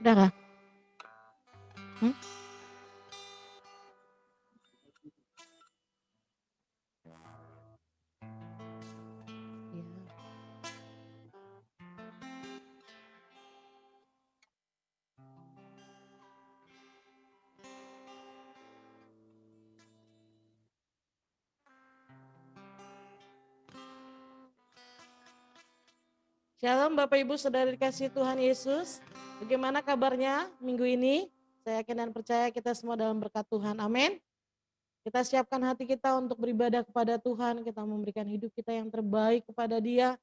Udah kah? Hmm? Iya. Shalom Bapak Ibu Saudara dikasih Tuhan Yesus. Bagaimana kabarnya minggu ini? Saya yakin dan percaya kita semua dalam berkat Tuhan. Amin. Kita siapkan hati kita untuk beribadah kepada Tuhan. Kita memberikan hidup kita yang terbaik kepada Dia.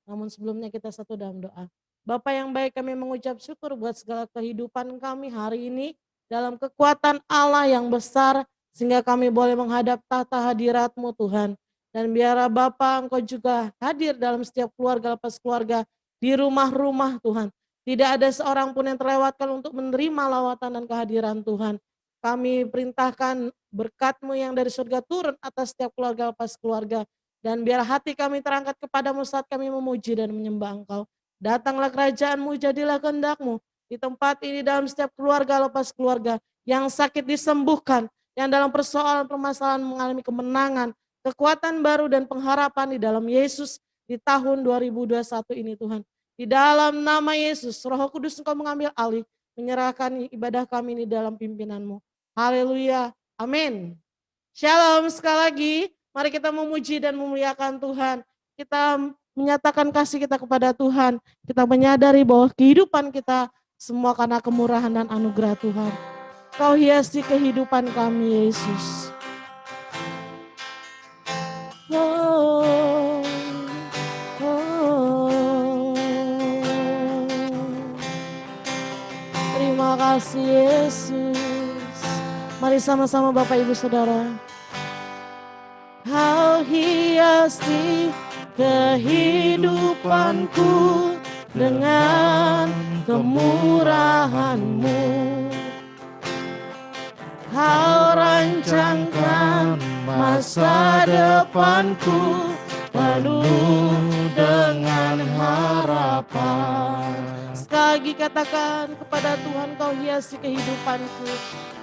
Namun sebelumnya kita satu dalam doa. Bapa yang baik, kami mengucap syukur buat segala kehidupan kami hari ini. Dalam kekuatan Allah yang besar. Sehingga kami boleh menghadap tahta hadirat-Mu Tuhan. Dan biarlah Bapa Engkau juga hadir dalam setiap keluarga lepas keluarga. Di rumah-rumah Tuhan. Tidak ada seorang pun yang terlewatkan untuk menerima lawatan dan kehadiran Tuhan. Kami perintahkan berkat-Mu yang dari surga turun atas setiap keluarga lepas keluarga. Dan biar hati kami terangkat kepadamu saat kami memuji dan menyembah Engkau. Datanglah kerajaan-Mu, jadilah kehendak-Mu. Di tempat ini dalam setiap keluarga lepas keluarga. Yang sakit disembuhkan. Yang dalam persoalan permasalahan mengalami kemenangan. Kekuatan baru dan pengharapan di dalam Yesus di tahun 2021 ini Tuhan. Di dalam nama Yesus, Roh Kudus Engkau mengambil alih. Menyerahkan ibadah kami ini dalam pimpinan-Mu. Haleluya. Amin. Shalom sekali lagi. Mari kita memuji dan memuliakan Tuhan. Kita menyatakan kasih kita kepada Tuhan. Kita menyadari bahwa kehidupan kita semua karena kemurahan dan anugerah Tuhan. Kau hiasi kehidupan kami, Yesus. Oh, oh. Terima kasih, Yesus. Mari sama-sama Bapak Ibu Saudara. Kau hiasi kehidupanku dengan kemurahan-Mu. Kau rancangkan masa depanku penuh dengan harapan. Sekali lagi katakan kepada Tuhan, Kau hiasi kehidupanku.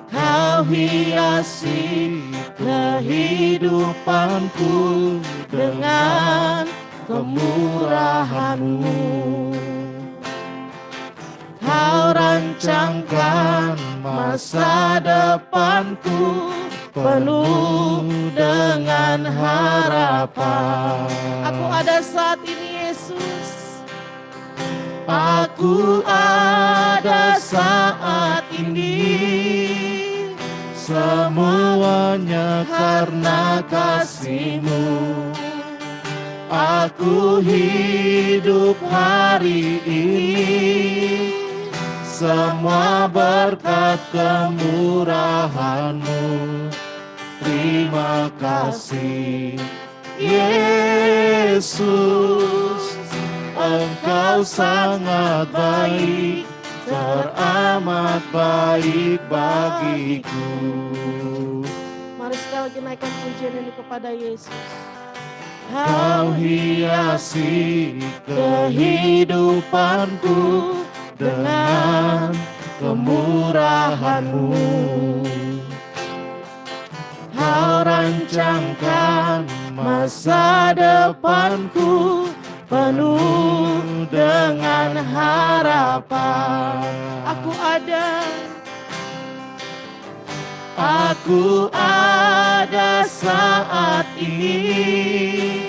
Kau hiasi kehidupanku dengan kemurahan-Mu. Kau rancangkan masa depanku penuh dengan harapan. Aku ada saat ini, Yesus. Aku ada saat ini. Semuanya karena kasih-Mu. Aku hidup hari ini. Semua berkat kemurahan-Mu. Terima kasih Yesus. Engkau sangat baik. Teramat baik bagiku. Mari sekali lagi naikkan pujian ini kepada Yesus. Kau hiasi kehidupanku dengan kemurahan-Mu. Kau rancangkan masa depanku penuh dengan harapan. Aku ada saat ini.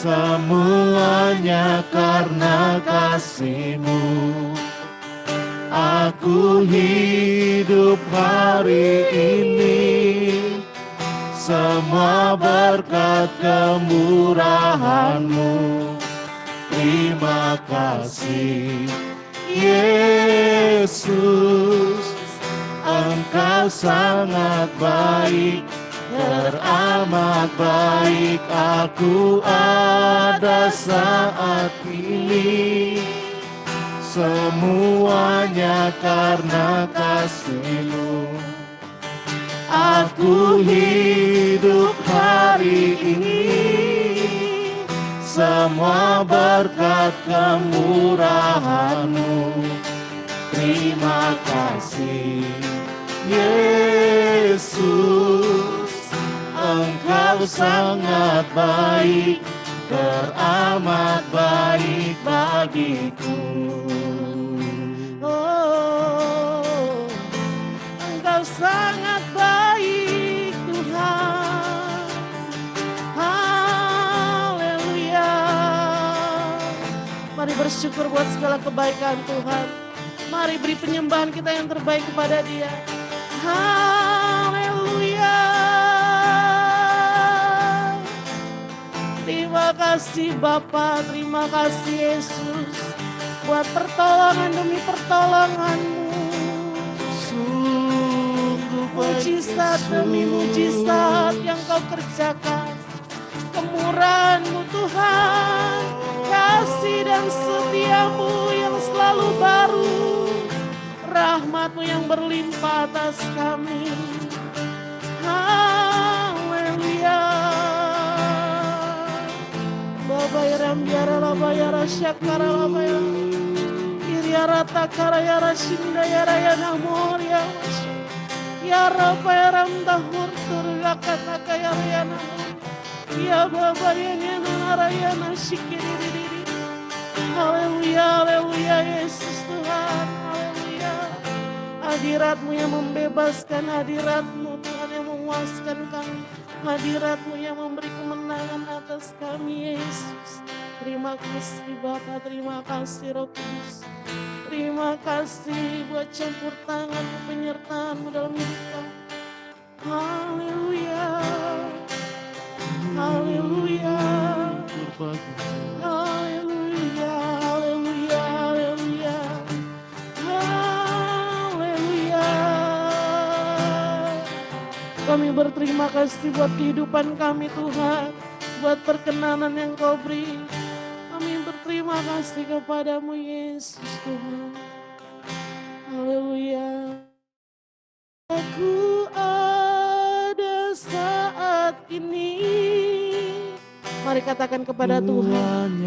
Semuanya karena kasih-Mu. Aku hidup hari ini. Semua berkat kemurahan-Mu. Terima kasih Yesus. Engkau sangat baik. Teramat baik. Aku ada saat ini. Semuanya karena kasih-Mu. Aku hidup hari ini. Semua berkat kemurahan-Mu. terima kasih Yesus, Engkau sangat baik, teramat baik bagiku. Oh, Engkau sangat baik Tuhan. Haleluya. Mari bersyukur buat segala kebaikan Tuhan. Mari beri penyembahan kita yang terbaik kepada Dia. Haleluya. Terima kasih Bapa, terima kasih Yesus buat pertolongan demi pertolongan-Mu. Sungguh baik Mujizat demi Yesus. mujizat yang Kau kerjakan. Kemurahan-Mu Tuhan, kasih dan setia-Mu yang selalu baru, rahmat-Mu yang berlimpah atas kami. Haleluya. Babayara biara labayara syakara labayara iriara takara yara shinda yara yana moria yara bayara mdahur turgakata kayara yana ya babayara nara yana shikiri. Haleluya, haleluya Yesus Tuhan, haleluya. Hadirat-Mu yang membebaskan, hadirat-Mu Tuhan yang memuaskan kami, hadirat-Mu yang memberi kemenangan atas kami Yesus. Terima kasih Bapa, terima kasih Roh Kudus. Terima kasih buat campur tangan penyertaan-Mu dalam hidup kami. Haleluya, haleluya, haleluya, haleluya, haleluya, haleluya. Kami berterima kasih buat kehidupan kami Tuhan, buat perkenanan yang Kau beri. Kami berterima kasih kepadamu Yesus Tuhan. Haleluya. Aku ada saat ini. Mari katakan kepada Tuhan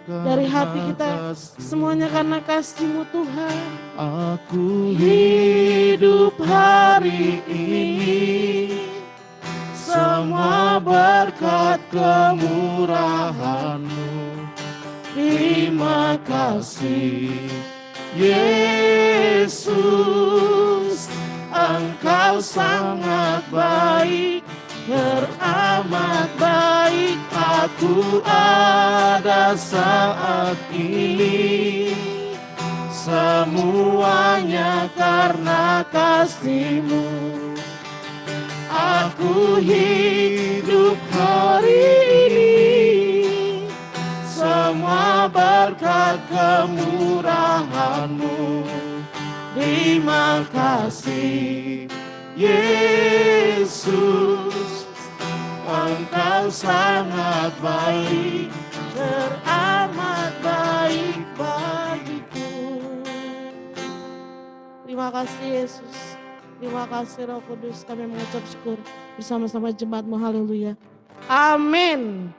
dari hati kita, semuanya karena kasih-Mu Tuhan. Aku hidup hari ini, semua berkat kemurahan-Mu. Terima kasih Yesus, Engkau sangat baik, teramat baik. Aku ada saat ini, semuanya karena kasih-Mu. Aku hidup hari ini, semua berkat kemurahan-Mu. Terima kasih Yesus, Engkau sangat baik, teramat baik bagiku. Terima kasih Yesus. Terima kasih Roh Kudus. Kami mengucap syukur bersama-sama jemaat-Mu. Haleluya. Amin.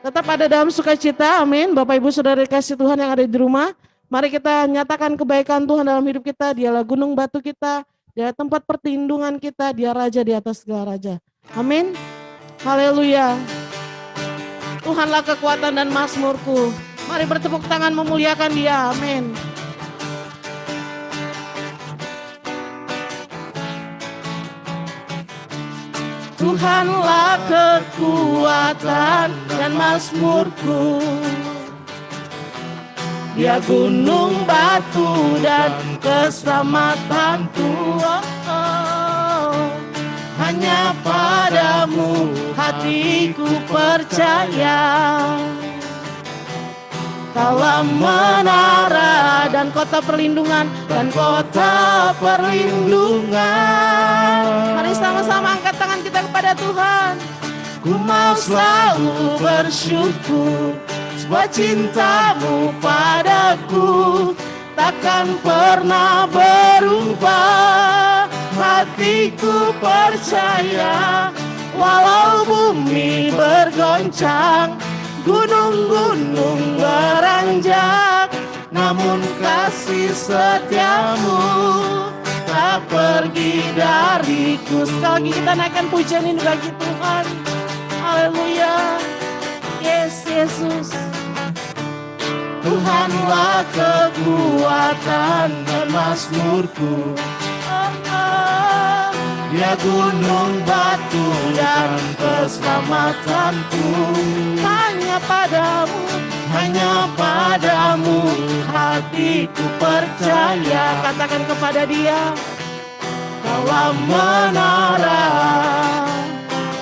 Tetap ada dalam sukacita. Amin. Bapak Ibu Saudara kasih Tuhan yang ada di rumah. Mari kita nyatakan kebaikan Tuhan dalam hidup kita. Dialah gunung batu kita. Dia tempat perlindungan kita. Dia raja di atas segala raja. Amin. Haleluya. Tuhanlah kekuatan dan mazmurku. Mari bertepuk tangan memuliakan Dia. Amin. Tuhanlah kekuatan dan mazmurku. Dia gunung batu dan keselamatanku. Hanya padamu hatiku percaya. Dalam menara dan kota perlindungan, dan kota perlindungan. Mari sama-sama angkat tangan kita kepada Tuhan. Ku mau selalu bersyukur, sebab cinta-Mu padaku takkan pernah berubah. Hatiku percaya, walau bumi bergoncang, gunung-gunung beranjak, namun kasih setiamu tak pergi dariku. Sekali lagi kita naikkan pujian ini bagi Tuhan. Haleluya. Yes, Yesus. Tuhanlah kekuatan dan mazmurku, Dia gunung batu dan keselamatanku. Hanya padamu, Hanya padamu hatiku percaya. katakan kepada Dia. Kaulah menara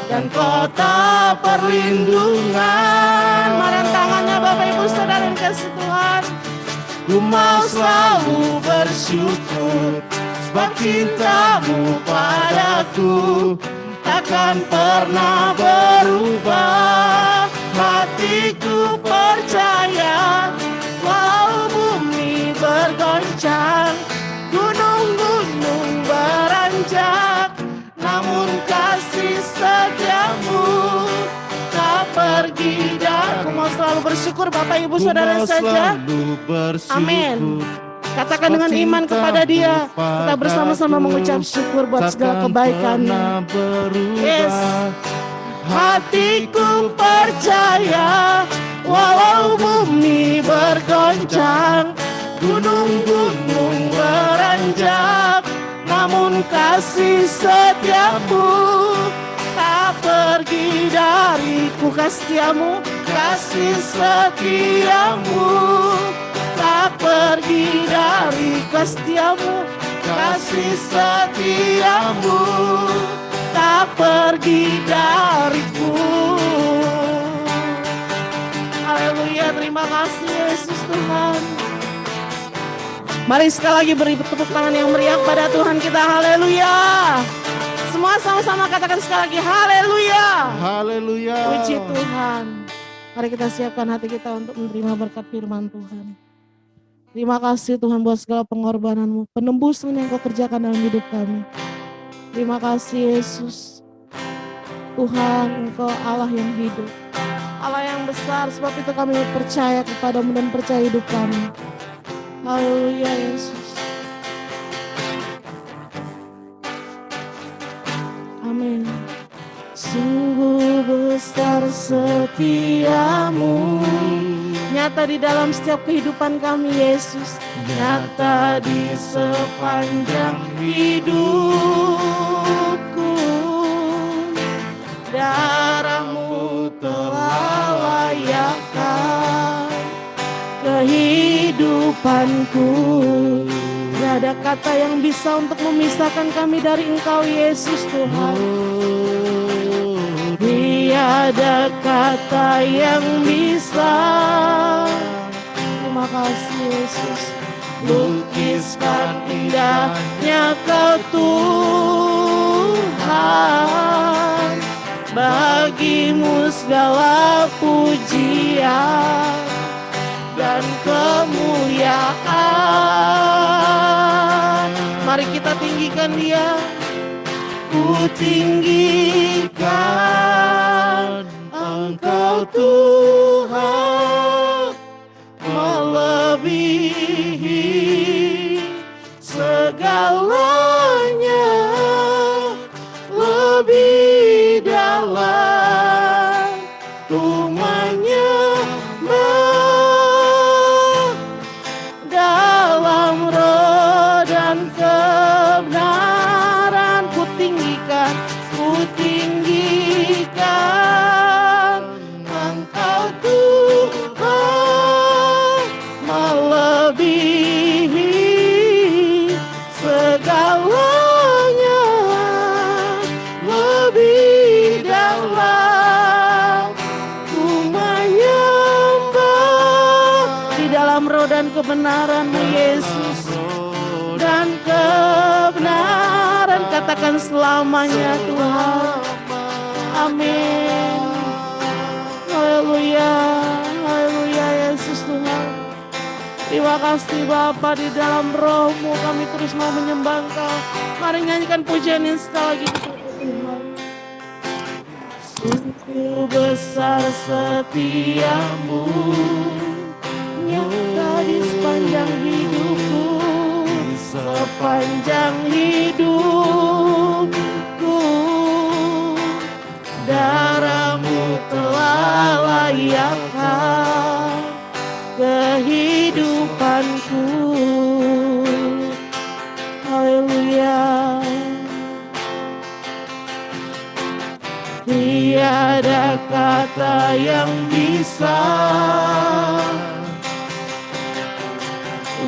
dan kota perlindungan. Mari tangannya Bapak Ibu Saudara yang kasih Tuhan. Ku mau selalu bersyukur sebab cintamu padaku takkan pernah berubah. Hatiku percaya walau bumi bergoncang, gunung-gunung beranjak, namun kasih setiamu tak pergi Aku dari. mau selalu bersyukur Bapak Ibu Saudara saja. Amin. Katakan dengan iman kepada Dia. Kita bersama-sama mengucap syukur buat segala kebaikan-Nya. Yes. Hatiku percaya walau bumi bergoncang, gunung-gunung beranjak, namun kasih setiamu tak pergi dariku. Kasih setiamu tak pergi dari. Kasih setiamu tak pergi dariku. Haleluya, terima kasih Yesus Tuhan. Mari sekali lagi beri tepuk tangan yang meriah pada Tuhan kita. Haleluya. Semua sama-sama katakan sekali lagi haleluya. Haleluya. Puji Tuhan. Mari kita siapkan hati kita untuk menerima berkat firman Tuhan. Terima kasih Tuhan buat segala pengorbanan-Mu, penembusan yang Kau kerjakan dalam hidup kami. Terima kasih Yesus. Tuhan, Engkau Allah yang hidup, Allah yang besar, sebab itu kami percaya kepada-Mu dan percaya hidup kami. Haleluya Yesus. Amin. Sungguh besar setiamu, nyata di dalam setiap kehidupan kami Yesus, nyata di sepanjang hidupku. Darah-Mu telah layakkan kehidupanku. Tidak ada kata yang bisa untuk memisahkan kami dari Engkau Yesus Tuhan. Tiada kata yang bisa. Terima kasih Yesus. Lukiskan indahnya Kau Tuhan. Bagi-Mu segala pujian dan kemuliaan. Mari kita tinggikan Dia. Ku tinggikan Engkau Tuhan, melebihi segalanya, lebih dalam ku menyembah dalam roh dan kebenaran. Ku tinggikan Engkau Tuhan, melebihi segalanya, lebih dalam ku menyembah di dalam roh dan kebenaran Yesus, dan kebenaran. Katakan selamanya Tuhan. Amin. Haleluya. Haleluya Yesus Tuhan. Terima kasih Bapa, di dalam roh-Mu kami terus mau menyembah Engkau. Mari nyanyikan pujian ini sekali lagi kepada Tuhan. Sungguh besar setiamu, nyata di sepanjang hidupku, sepanjang hidupku. Darahmu telah layakkan kehidupanku. Haleluya. Tiada kata yang bisa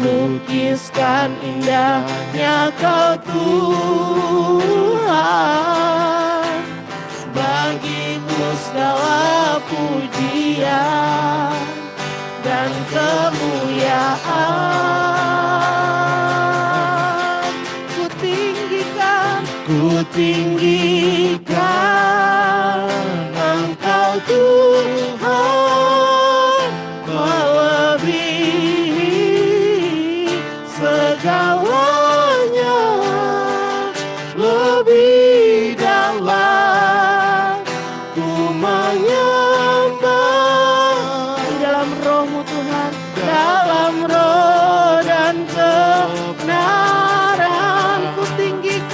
lukiskan indahnya Kau Tuhan. Bagimu segala pujian dan kemuliaan. Ku tinggikan Engkau Tuhan, melebihi segalanya, lebih dalam ku menyembah. Di dalam roh-Mu Tuhan, dalam roh dan kebenaran, ku tinggikan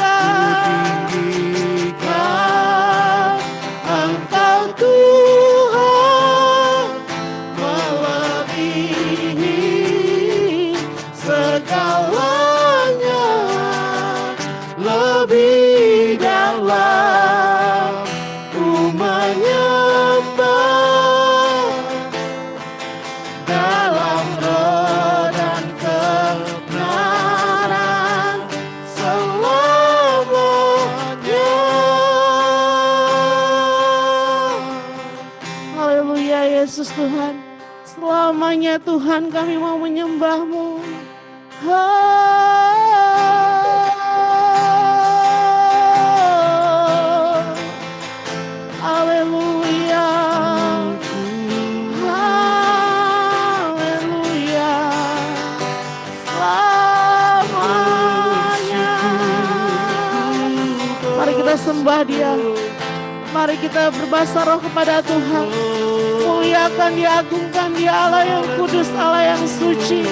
Engkau Tuhan, melebihi segalanya, lebih dalam ku menyembah. Dalam roh dan kebenaran selamanya. Haleluya Yesus Tuhan. Selamanya Tuhan kami mau menyembah-Mu. Haleluya. Haleluya. Selamanya. Mari kita sembah Dia. Mari kita berbahasa roh kepada Tuhan. Muliakan, diagungkan Dia, Allah yang kudus, Allah yang suci.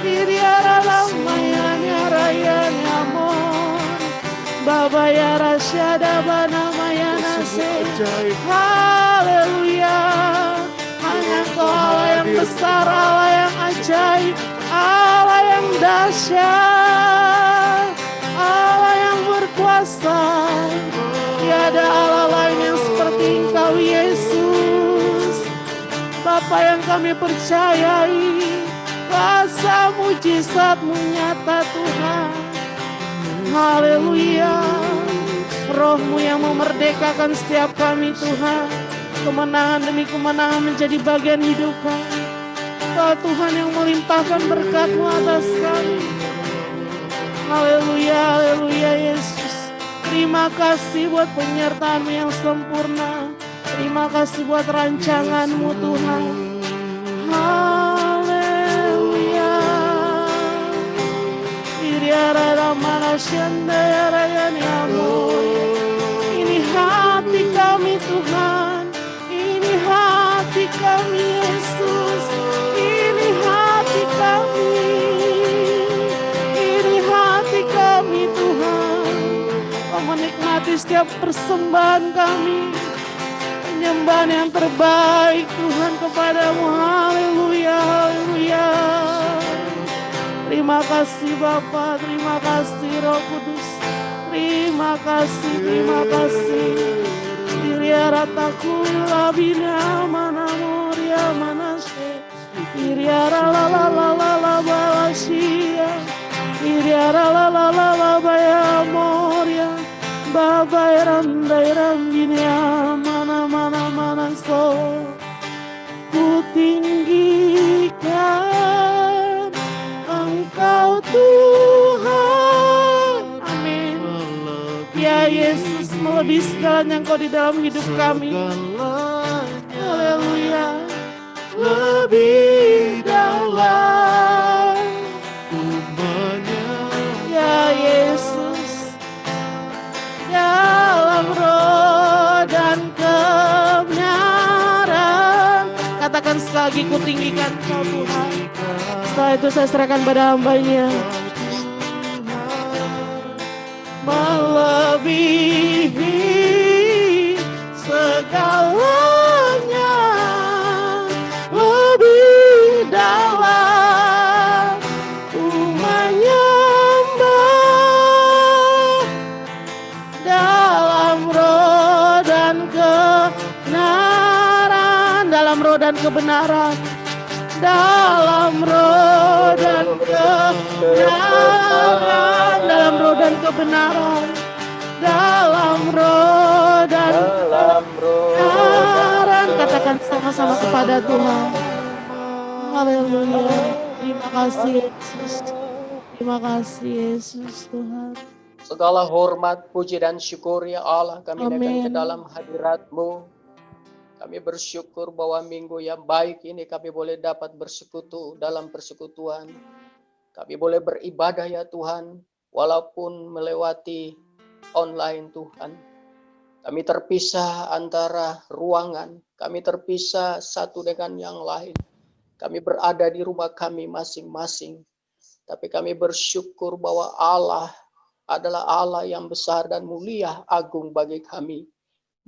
Diriara lamayanya rayanya mon, Baba ya rasyada bana mayana se. Haleluya. Hanya Engkau Allah yang besar, Allah yang ajaib, Allah yang dahsyat, Allah yang berkuasa. Tiada Allah lain yang seperti Engkau Yesus. Bapa yang kami percayai, kuasa mujizat-Mu nyata Tuhan. Haleluya. Roh-Mu yang memerdekakan setiap kami Tuhan. Kemenangan demi kemenangan menjadi bagian hidup kami. Kau Tuhan yang melimpahkan berkat-Mu atas kami. Haleluya, haleluya Yesus. Terima kasih buat penyertaan-Mu yang sempurna. Terima kasih buat rancangan-Mu Tuhan. Haleluya. Iriara mana syandaya rayani amor. Ini hati kami Tuhan. Ini hati kami Yesus. Ini hati kami. Ini hati kami Tuhan. Kau menikmati setiap persembahan kami. Penyembahan yang terbaik Tuhan kepadamu. Haleluya, haleluya. Terima kasih Bapa, terima kasih Roh Kudus. Terima kasih, terima kasih. Iria rataku labina mana muria mana se. Iria la la la la la la balasia. Iria la la la la la baya moria. Baba iram binia mana mana mana so. Ku tinggikan Engkau Tuhan. Amin. Ya Yesus, melebihi segalanya Engkau di dalam hidup kami. Haleluya. Lebih dalam ya Yesus, dalam roh dan kebenaran. Katakan sekali lagi kutinggikan Engkau Tuhan. Setelah itu saya serahkan pada hamba-Nya. Melebihi segalanya, lebih dalam ku menyembah dalam roh dan kebenaran, dalam roh dan kebenaran, dalam roh dan kebenaran, dalam roh dan kebenaran, dalam roh dan kebenaran. Katakan sama-sama kepada Tuhan. Haleluya. Terima kasih Yesus. Terima kasih Yesus Tuhan. Segala hormat, puji dan syukur ya Allah kami naikkan ke Amin. dalam hadirat-Mu. Kami bersyukur bahwa minggu yang baik ini kami boleh dapat bersekutu dalam persekutuan. Kami boleh beribadah ya Tuhan, walaupun melewati online Tuhan. Kami terpisah antara ruangan, kami terpisah satu dengan yang lain. Kami berada di rumah kami masing-masing. Tapi kami bersyukur bahwa Allah adalah Allah yang besar dan mulia agung bagi kami.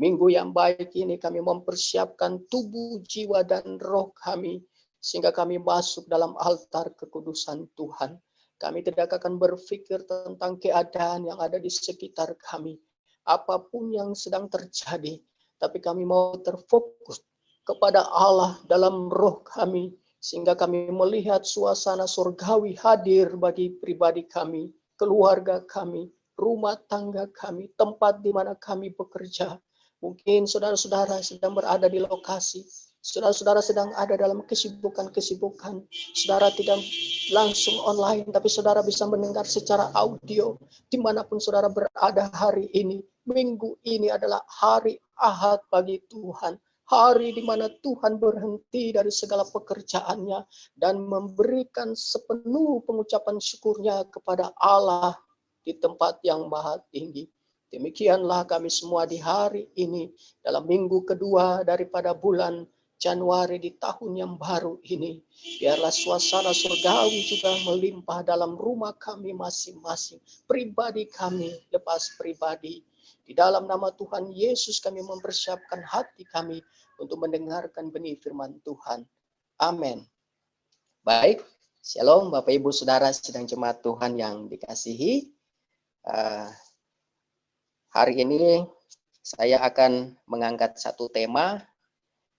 Minggu yang baik ini kami mempersiapkan tubuh, jiwa, dan roh kami. Sehingga kami masuk dalam altar kekudusan Tuhan. Kami tidak akan berpikir tentang keadaan yang ada di sekitar kami. Apapun yang sedang terjadi. Tapi kami mau terfokus kepada Allah dalam roh kami. Sehingga kami melihat suasana surgawi hadir bagi pribadi kami, keluarga kami, rumah tangga kami, tempat di mana kami bekerja. Mungkin saudara-saudara sedang berada di lokasi, saudara-saudara sedang ada dalam kesibukan-kesibukan, saudara tidak langsung online, tapi saudara bisa mendengar secara audio, dimanapun saudara berada hari ini. Minggu ini adalah hari Ahad bagi Tuhan. Hari di mana Tuhan berhenti dari segala pekerjaannya dan memberikan sepenuh pengucapan syukurnya kepada Allah di tempat yang maha tinggi. Demikianlah kami semua di hari ini, dalam minggu kedua daripada bulan Januari di tahun yang baru ini. Biarlah suasana surgawi juga melimpah dalam rumah kami masing-masing. Pribadi kami lepas pribadi. Di dalam nama Tuhan Yesus kami mempersiapkan hati kami untuk mendengarkan benih firman Tuhan. Amin. Baik, shalom Bapak Ibu Saudara sedang jemaat Tuhan yang dikasihi. Hari ini saya akan mengangkat satu tema,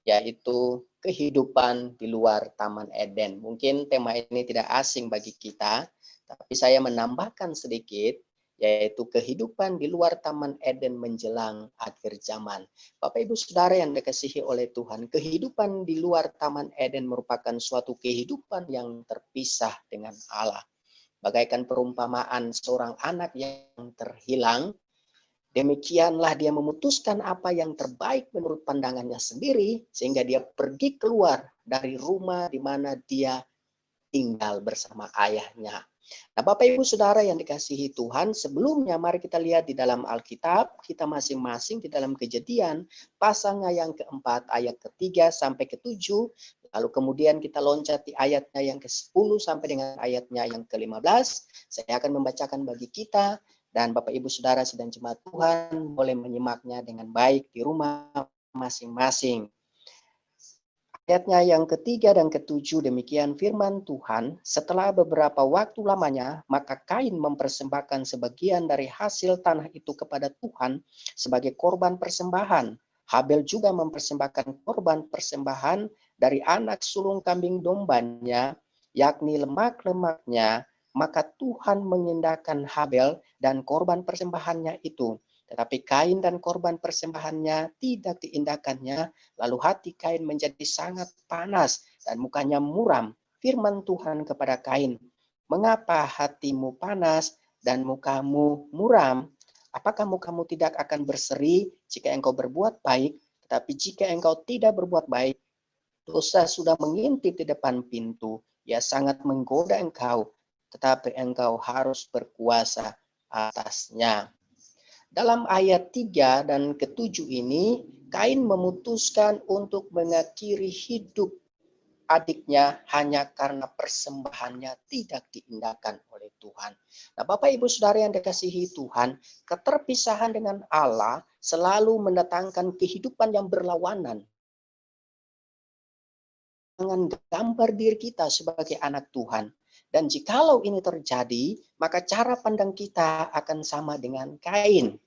yaitu kehidupan di luar Taman Eden. Mungkin tema ini tidak asing bagi kita, tapi saya menambahkan sedikit, yaitu kehidupan di luar Taman Eden menjelang akhir zaman. Bapak Ibu Saudara yang dikasihi oleh Tuhan, kehidupan di luar Taman Eden merupakan suatu kehidupan yang terpisah dengan Allah. Bagaikan perumpamaan seorang anak yang terhilang, demikianlah dia memutuskan apa yang terbaik menurut pandangannya sendiri, sehingga dia pergi keluar dari rumah di mana dia tinggal bersama ayahnya. Nah, Bapak Ibu Saudara yang dikasihi Tuhan, sebelumnya mari kita lihat di dalam Alkitab, kita masing-masing di dalam Kejadian, pasalnya yang keempat, ayat ketiga sampai ketujuh, lalu kemudian kita loncat di ayatnya yang ke-10 sampai dengan ayatnya yang ke-15. Saya akan membacakan bagi kita, dan Bapak Ibu Saudara sedang jemaat Tuhan boleh menyimaknya dengan baik di rumah masing-masing. Ayatnya yang ketiga dan ketujuh, demikian firman Tuhan. Setelah beberapa waktu lamanya, maka Kain mempersembahkan sebagian dari hasil tanah itu kepada Tuhan sebagai korban persembahan. Habel juga mempersembahkan korban persembahan dari anak sulung kambing dombanya, yakni lemak-lemaknya. Maka Tuhan mengindahkan Habel dan korban persembahannya itu. Tetapi Kain dan korban persembahannya tidak diindahkannya. Lalu hati Kain menjadi sangat panas dan mukanya muram. Firman Tuhan kepada Kain, mengapa hatimu panas dan mukamu muram? Apakah mukamu tidak akan berseri jika engkau berbuat baik? Tetapi jika engkau tidak berbuat baik, dosa sudah mengintip di depan pintu. Ia sangat menggoda engkau, tetapi engkau harus berkuasa atasnya. Dalam ayat 3 dan ke-7 ini, Kain memutuskan untuk mengakhiri hidup adiknya hanya karena persembahannya tidak diindahkan oleh Tuhan. Nah, Bapak Ibu Saudara yang dikasihi Tuhan, keterpisahan dengan Allah selalu mendatangkan kehidupan yang berlawanan dengan gambar diri kita sebagai anak Tuhan. Dan jikalau ini terjadi, maka cara pandang kita akan sama dengan Kain,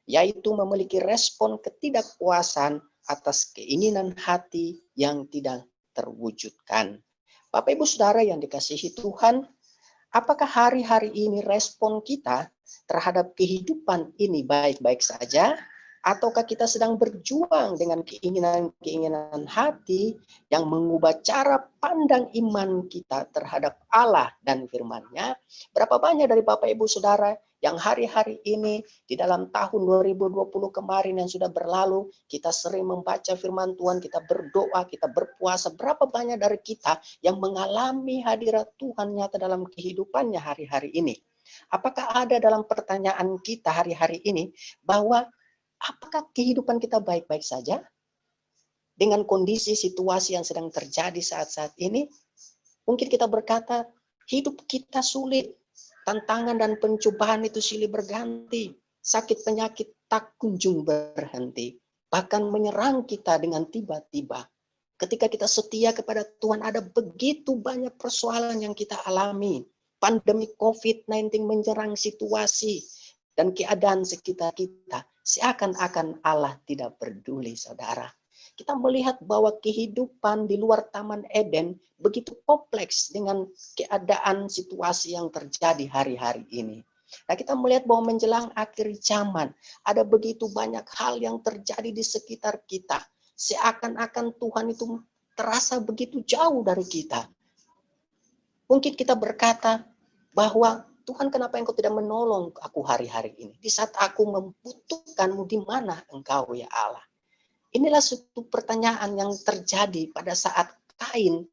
yaitu memiliki respon ketidakpuasan atas keinginan hati yang tidak terwujudkan. Bapak Ibu Saudara yang dikasihi Tuhan, apakah hari-hari ini respon kita terhadap kehidupan ini baik-baik saja? Ataukah kita sedang berjuang dengan keinginan-keinginan hati yang mengubah cara pandang iman kita terhadap Allah dan firman-Nya? Berapa banyak dari Bapak Ibu Saudara yang hari-hari ini di dalam tahun 2020 kemarin yang sudah berlalu, kita sering membaca firman Tuhan, kita berdoa, kita berpuasa. Berapa banyak dari kita yang mengalami hadirat Tuhan nyata dalam kehidupannya hari-hari ini? Apakah ada dalam pertanyaan kita hari-hari ini bahwa apakah kehidupan kita baik-baik saja dengan kondisi situasi yang sedang terjadi saat-saat ini? Mungkin kita berkata, hidup kita sulit, tantangan dan pencobaan itu silih berganti, sakit penyakit tak kunjung berhenti, bahkan menyerang kita dengan tiba-tiba. Ketika kita setia kepada Tuhan, ada begitu banyak persoalan yang kita alami. Pandemi COVID-19 menyerang situasi dan keadaan sekitar kita. Seakan-akan Allah tidak peduli, saudara. Kita melihat bahwa kehidupan di luar Taman Eden begitu kompleks dengan keadaan situasi yang terjadi hari-hari ini. Nah, kita melihat bahwa menjelang akhir zaman, ada begitu banyak hal yang terjadi di sekitar kita. Seakan-akan Tuhan itu terasa begitu jauh dari kita. Mungkin kita berkata bahwa Tuhan, kenapa Engkau tidak menolong aku hari-hari ini? Di saat aku membutuhkanmu, di mana Engkau ya Allah? Inilah suatu pertanyaan yang terjadi pada saat Kain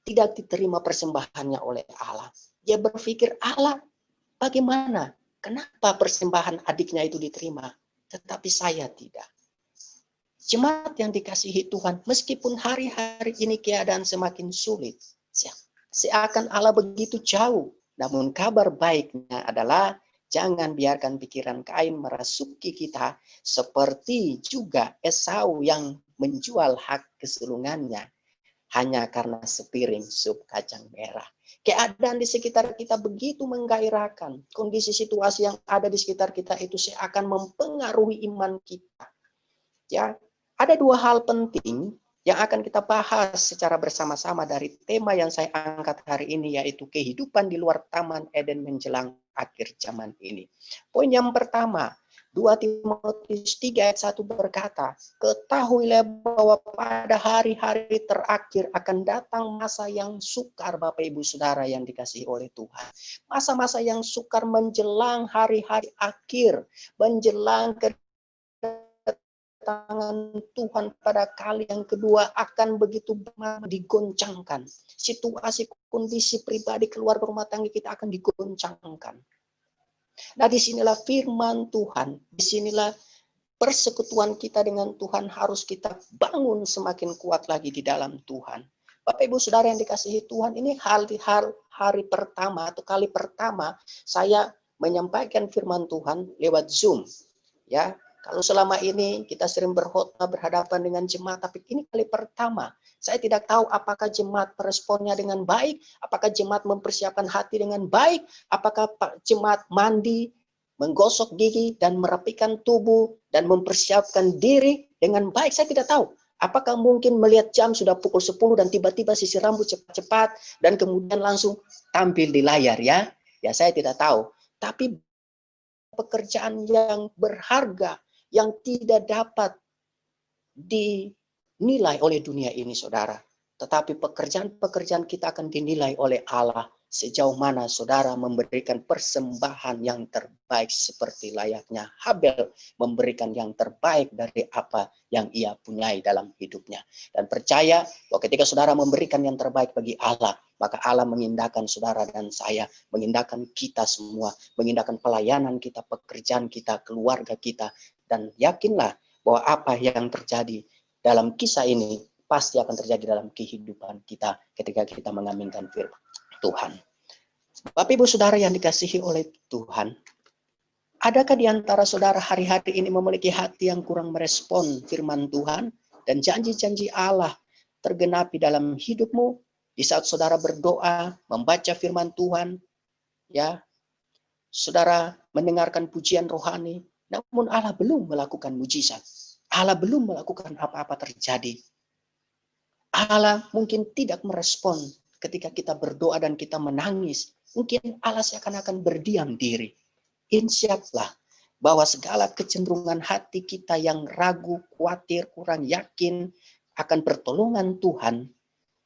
tidak diterima persembahannya oleh Allah. Dia berpikir, Allah, bagaimana? Kenapa persembahan adiknya itu diterima? Tetapi saya tidak. Jemaat yang dikasihi Tuhan, meskipun hari-hari ini keadaan semakin sulit, seakan Allah begitu jauh. Namun kabar baiknya adalah jangan biarkan pikiran Kain merasuki kita seperti juga Esau yang menjual hak kesulungannya hanya karena sepiring sup kacang merah. Keadaan di sekitar kita begitu menggairahkan. Kondisi situasi yang ada di sekitar kita itu seakan mempengaruhi iman kita. Ya, ada dua hal penting yang akan kita bahas secara bersama-sama dari tema yang saya angkat hari ini, yaitu kehidupan di luar Taman Eden menjelang akhir zaman ini. Poin yang pertama, 2 Timotius 3 ayat 1 berkata, ketahuilah bahwa pada hari-hari terakhir akan datang masa yang sukar, Bapak Ibu Saudara yang dikasihi oleh Tuhan. Masa-masa yang sukar menjelang hari-hari akhir, menjelang tangan Tuhan pada kali yang kedua akan begitu digoncangkan. Situasi kondisi pribadi keluarga rumah tangga kita akan digoncangkan. Nah, disinilah firman Tuhan, disinilah persekutuan kita dengan Tuhan harus kita bangun semakin kuat lagi di dalam Tuhan. Bapak Ibu Saudara yang dikasihi Tuhan, ini hari pertama atau kali pertama saya menyampaikan firman Tuhan lewat Zoom. Ya, kalau selama ini kita sering berkhotbah berhadapan dengan jemaat, tapi ini kali pertama. Saya tidak tahu apakah jemaat meresponnya dengan baik, apakah jemaat mempersiapkan hati dengan baik, apakah jemaat mandi, menggosok gigi, dan merapikan tubuh, dan mempersiapkan diri dengan baik. Saya tidak tahu. Apakah mungkin melihat jam sudah pukul 10 dan tiba-tiba sisir rambut cepat-cepat, dan kemudian langsung tampil di layar ya? Ya, saya tidak tahu. Tapi pekerjaan yang berharga, yang tidak dapat dinilai oleh dunia ini, saudara. Tetapi pekerjaan-pekerjaan kita akan dinilai oleh Allah sejauh mana saudara memberikan persembahan yang terbaik seperti layaknya Habel memberikan yang terbaik dari apa yang ia punyai dalam hidupnya. Dan percaya bahwa ketika saudara memberikan yang terbaik bagi Allah, maka Allah mengindahkan saudara dan saya, mengindahkan kita semua, mengindahkan pelayanan kita, pekerjaan kita, keluarga kita. Dan yakinlah bahwa apa yang terjadi dalam kisah ini pasti akan terjadi dalam kehidupan kita ketika kita mengaminkan firman Tuhan. Bapak Ibu Saudara yang dikasihi oleh Tuhan, adakah di antara saudara hari-hari ini memiliki hati yang kurang merespon firman Tuhan dan janji-janji Allah tergenapi dalam hidupmu di saat saudara berdoa, membaca firman Tuhan, ya, saudara mendengarkan pujian rohani, namun Allah belum melakukan mujizat. Allah belum melakukan apa-apa terjadi. Allah mungkin tidak merespon ketika kita berdoa dan kita menangis. Mungkin Allah seakan-akan berdiam diri. Insyaallah bahwa segala kecenderungan hati kita yang ragu, khawatir, kurang yakin akan pertolongan Tuhan,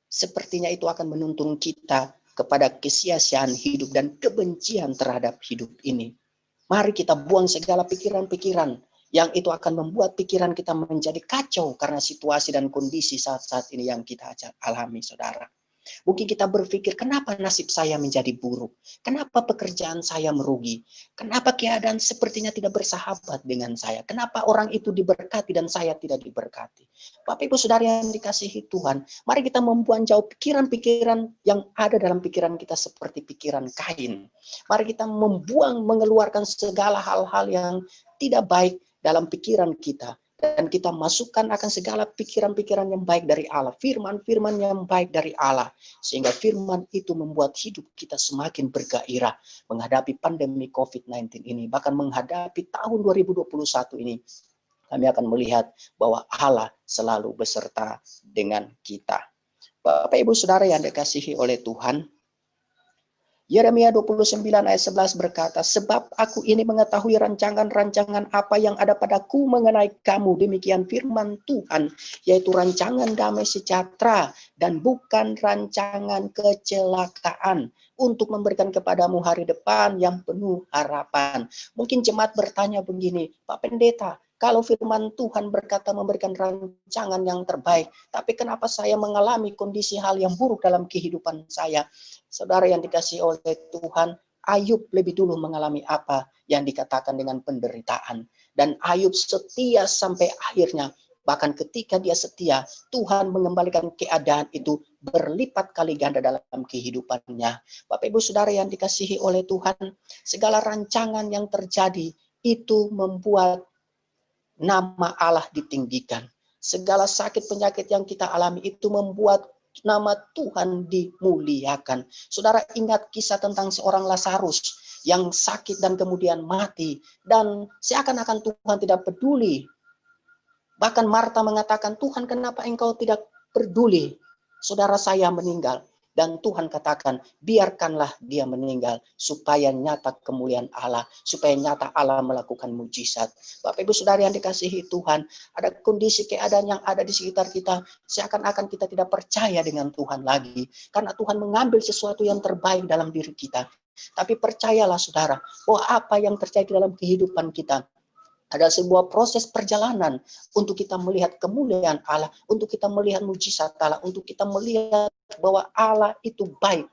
sepertinya itu akan menuntun kita kepada kesia-siaan hidup dan kebencian terhadap hidup ini. Mari kita buang segala pikiran-pikiran yang itu akan membuat pikiran kita menjadi kacau karena situasi dan kondisi saat-saat ini yang kita alami, saudara. Mungkin kita berpikir, kenapa nasib saya menjadi buruk? Kenapa pekerjaan saya merugi? Kenapa keadaan sepertinya tidak bersahabat dengan saya? Kenapa orang itu diberkati dan saya tidak diberkati? Bapak Ibu Saudara yang dikasihi Tuhan, mari kita membuang jauh pikiran-pikiran yang ada dalam pikiran kita seperti pikiran Kain. Mari kita membuang, mengeluarkan segala hal-hal yang tidak baik dalam pikiran kita. Dan kita masukkan akan segala pikiran-pikiran yang baik dari Allah. Firman-firman yang baik dari Allah. Sehingga firman itu membuat hidup kita semakin bergairah menghadapi pandemi COVID-19 ini. Bahkan menghadapi tahun 2021 ini. Kami akan melihat bahwa Allah selalu beserta dengan kita. Bapak Ibu Saudara yang dikasihi oleh Tuhan, Yeremia 29 ayat 11 berkata, sebab aku ini mengetahui rancangan-rancangan apa yang ada padaku mengenai kamu. Demikian firman Tuhan, yaitu rancangan damai sejahtera dan bukan rancangan kecelakaan, untuk memberikan kepadamu hari depan yang penuh harapan. Mungkin jemaat bertanya begini, Pak Pendeta, kalau firman Tuhan berkata memberikan rancangan yang terbaik, tapi kenapa saya mengalami kondisi hal yang buruk dalam kehidupan saya? Saudara yang dikasihi oleh Tuhan, Ayub lebih dulu mengalami apa yang dikatakan dengan penderitaan. Dan Ayub setia sampai akhirnya. Bahkan ketika dia setia, Tuhan mengembalikan keadaan itu berlipat kali ganda dalam kehidupannya. Bapak Ibu Saudara yang dikasihi oleh Tuhan, segala rancangan yang terjadi itu membuat nama Allah ditinggikan. Segala sakit penyakit yang kita alami itu membuat nama Tuhan dimuliakan. Saudara ingat kisah tentang seorang Lazarus yang sakit dan kemudian mati. Dan seakan-akan Tuhan tidak peduli. Bahkan Marta mengatakan, Tuhan kenapa engkau tidak peduli? Saudara saya meninggal. Dan Tuhan katakan, biarkanlah dia meninggal supaya nyata kemuliaan Allah, supaya nyata Allah melakukan mujizat. Bapak Ibu Saudara yang dikasihi Tuhan, ada kondisi keadaan yang ada di sekitar kita, seakan-akan kita tidak percaya dengan Tuhan lagi, karena Tuhan mengambil sesuatu yang terbaik dalam diri kita. Tapi percayalah saudara, bahwa apa yang terjadi dalam kehidupan kita, ada sebuah proses perjalanan untuk kita melihat kemuliaan Allah, untuk kita melihat mujizat Allah, untuk kita melihat bahwa Allah itu baik.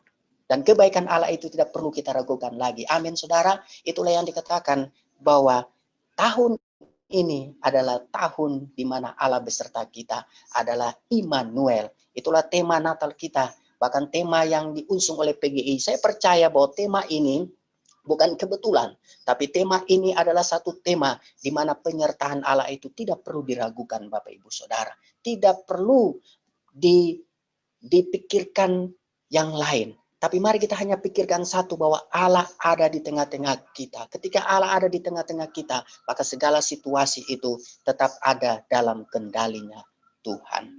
Dan kebaikan Allah itu tidak perlu kita ragukan lagi. Amin, saudara. Itulah yang dikatakan bahwa tahun ini adalah tahun di mana Allah beserta kita, adalah Immanuel. Itulah tema Natal kita, bahkan tema yang diusung oleh PGI. Saya percaya bahwa tema ini bukan kebetulan, tapi tema ini adalah satu tema di mana penyertaan Allah itu tidak perlu diragukan, Bapak Ibu Saudara. Tidak perlu dipikirkan yang lain. Tapi mari kita hanya pikirkan satu, bahwa Allah ada di tengah-tengah kita. Ketika Allah ada di tengah-tengah kita, maka segala situasi itu tetap ada dalam kendalinya Tuhan.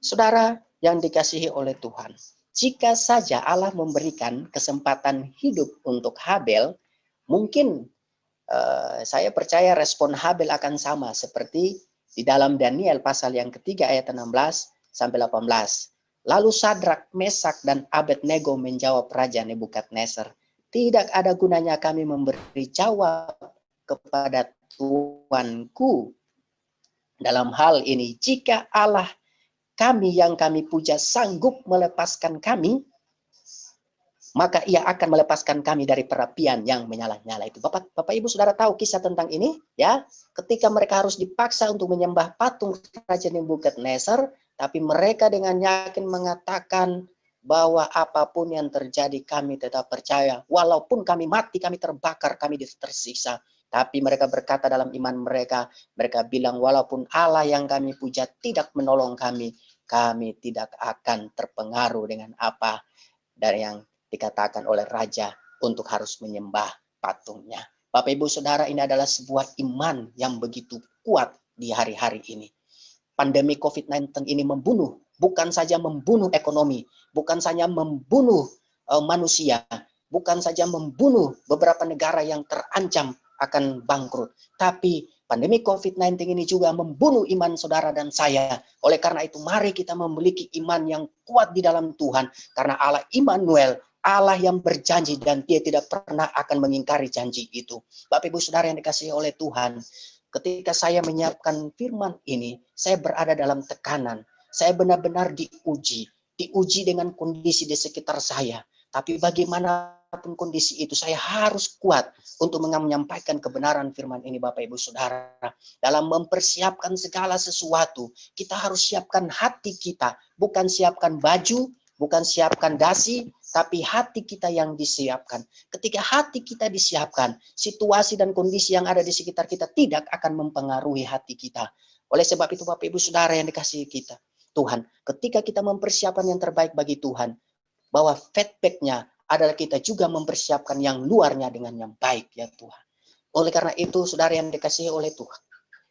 Saudara yang dikasihi oleh Tuhan, jika saja Allah memberikan kesempatan hidup untuk Habel, mungkin saya percaya respon Habel akan sama seperti di dalam Daniel pasal yang ketiga ayat 16 sampai 18. Lalu Sadrak, Mesak, dan Abednego menjawab Raja Nebukadnezar, tidak ada gunanya kami memberi jawab kepada Tuanku dalam hal ini. Jika Allah kami yang kami puja sanggup melepaskan kami, maka ia akan melepaskan kami dari perapian yang menyala-nyala itu. Bapak Ibu Saudara tahu kisah tentang ini, ya? Ketika mereka harus dipaksa untuk menyembah patung Raja Nebukadnezar, Tapi mereka dengan yakin mengatakan bahwa apapun yang terjadi kami tetap percaya. Walaupun kami mati, kami terbakar, kami tersiksa. Tapi mereka berkata dalam iman mereka, mereka bilang walaupun Allah yang kami puja tidak menolong kami, kami tidak akan terpengaruh dengan apa dari yang dikatakan oleh raja untuk harus menyembah patungnya. Bapak Ibu Saudara, ini adalah sebuah iman yang begitu kuat di hari-hari ini. Pandemi COVID-19 ini membunuh, bukan saja membunuh ekonomi, bukan saja membunuh manusia, bukan saja membunuh beberapa negara yang terancam akan bangkrut, tapi pandemi COVID-19 ini juga membunuh iman saudara dan saya. Oleh karena itu, mari kita memiliki iman yang kuat di dalam Tuhan, karena Allah Immanuel, Allah yang berjanji dan Dia tidak pernah akan mengingkari janji itu. Bapak Ibu Saudara yang dikasihi oleh Tuhan, ketika saya menyiapkan firman ini, saya berada dalam tekanan. Saya benar-benar diuji dengan kondisi di sekitar saya. Tapi bagaimanapun kondisi itu, saya harus kuat untuk menyampaikan kebenaran firman ini, Bapak Ibu Saudara. Dalam mempersiapkan segala sesuatu, kita harus siapkan hati kita, bukan siapkan baju, bukan siapkan dasi, tapi hati kita yang disiapkan. Ketika hati kita disiapkan, situasi dan kondisi yang ada di sekitar kita tidak akan mempengaruhi hati kita. Oleh sebab itu, Bapak Ibu Saudara yang dikasihi kita, Tuhan, ketika kita mempersiapkan yang terbaik bagi Tuhan, bahwa feedback-nya adalah kita juga mempersiapkan yang luarnya dengan yang baik, ya Tuhan. Oleh karena itu, saudara yang dikasihi oleh Tuhan,